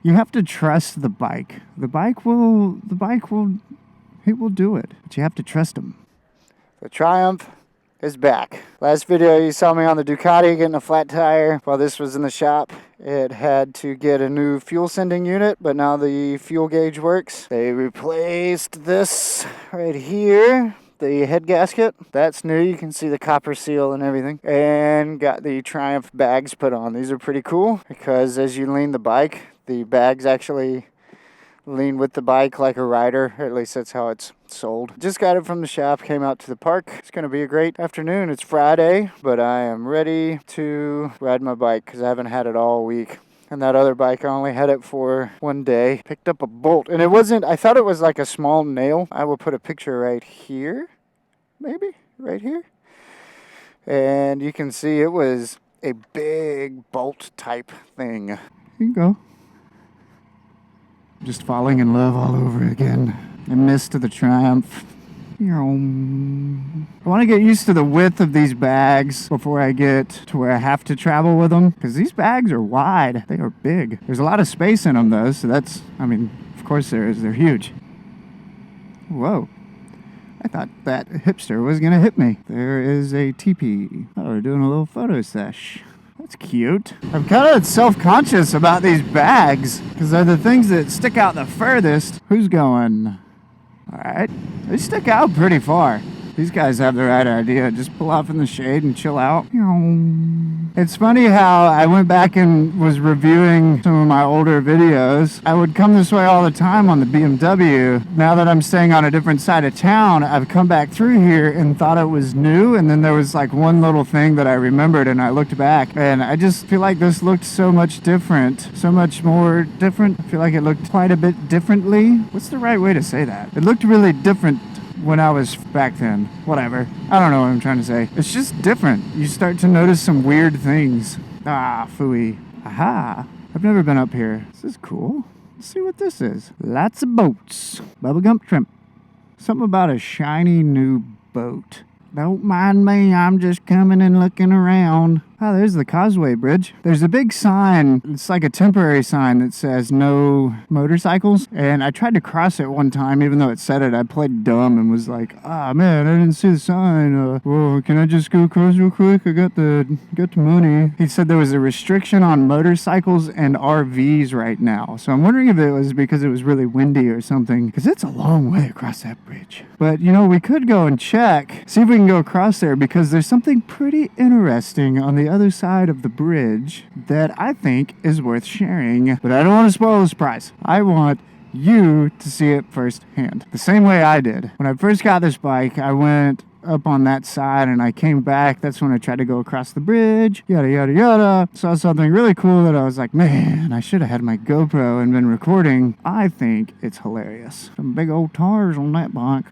You have to trust the bike. The bike will do it. But you have to trust him. The Triumph is back. Last video you saw me on the Ducati getting a flat tire while this was in the shop. It had to get a new fuel sending unit, but now the fuel gauge works. They replaced this right here, the head gasket. That's new. You can see the copper seal and everything. And got the Triumph bags put on. These are pretty cool because as you lean the bike, the bags actually lean with the bike like a rider, or at least that's how it's sold. Just got it from the shop, came out to the park. It's gonna be a great afternoon. It's Friday, but I am ready to ride my bike because I haven't had it all week. And that other bike, I only had it for one day. Picked up a bolt, and it wasn't, I thought it was like a small nail. I will put a picture right here, maybe, right here. And you can see it was a big bolt type thing. Here you go. Just falling in love all over again. I missed the Triumph. I want to get used to the width of these bags before I get to where I have to travel with them. Because these bags are wide. They are big. There's a lot of space in them though. So that's, I mean, of course there is. They're huge. Whoa. I thought that hipster was going to hit me. There is a teepee. Oh, we're doing a little photo sesh. That's cute. I'm kind of self-conscious about these bags because they're the things that stick out the furthest. Who's going? All right. They stick out pretty far. These guys have the right idea. Just pull off in the shade and chill out. It's funny how I went back and was reviewing some of my older videos. I would come this way all the time on the BMW. Now that I'm staying on a different side of town, I've come back through here and thought it was new. And then there was like one little thing that I remembered and I looked back. And I just feel like this looked so much different. So much more different. I feel like it looked quite a bit differently. What's the right way to say that? It looked really different when I was back then. Whatever. I don't know what I'm trying to say. It's just different. You start to notice some weird things. Ah, phooey. Aha. I've never been up here. This is cool. Let's see what this is. Lots of boats. Bubblegum shrimp. Something about a shiny new boat. Don't mind me, I'm just coming and looking around. Oh, there's the Causeway Bridge. There's a big sign, it's like a temporary sign that says no motorcycles. And I tried to cross it one time, even though it said it. I played dumb and was like, man, I didn't see the sign. Well, can I just go across real quick? I got the money. He said there was a restriction on motorcycles and RVs right now. So I'm wondering if it was because it was really windy or something, because it's a long way across that bridge. But, you know, we could go and check, see if we can go across there, because there's something pretty interesting on the other side of the bridge that I think is worth sharing. But I don't want to spoil the surprise. I want you to see it firsthand. The same way I did. When I first got this bike, I went up on that side and I came back. That's when I tried to go across the bridge. Yada, yada, yada. Saw something really cool that I was like, man, I should have had my GoPro and been recording. I think it's hilarious. Some big old tires on that bike.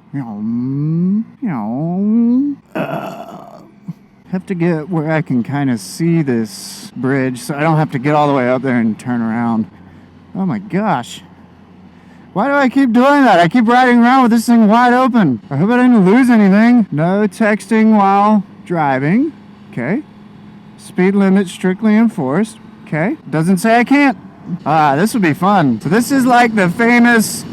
Have to get where I can kind of see this bridge so I don't have to get all the way up there and turn around. Oh my gosh. Why do I keep doing that? I keep riding around with this thing wide open. I hope I didn't lose anything. No texting while driving. Okay. Speed limit strictly enforced. Okay. Doesn't say I can't. This would be fun. So this is like the famous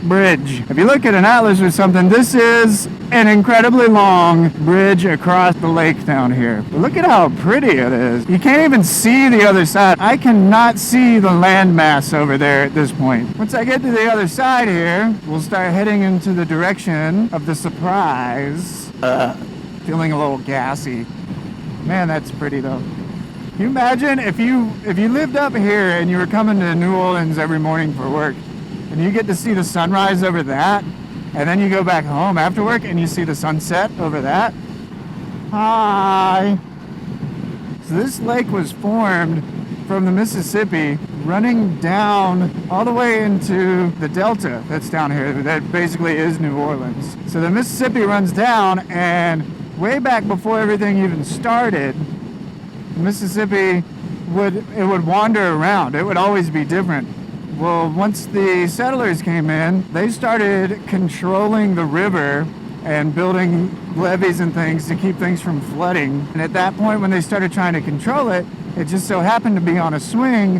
bridge. If you look at an atlas or something, this is an incredibly long bridge across the lake down here. But look at how pretty it is. You can't even see the other side. I cannot see the landmass over there at this point. Once I get to the other side here, we'll start heading into the direction of the Suprise. Feeling a little gassy. Man, that's pretty though. Can you imagine if you lived up here and you were coming to New Orleans every morning for work, and you get to see the sunrise over that, and then you go back home after work and you see the sunset over that. Hi. So this lake was formed from the Mississippi, running down all the way into the delta that's down here. That basically is New Orleans. So the Mississippi runs down, and way back before everything even started, the Mississippi would wander around. It would always be different. Well, once the settlers came in, they started controlling the river and building levees and things to keep things from flooding. And at that point, when they started trying to control it, it just so happened to be on a swing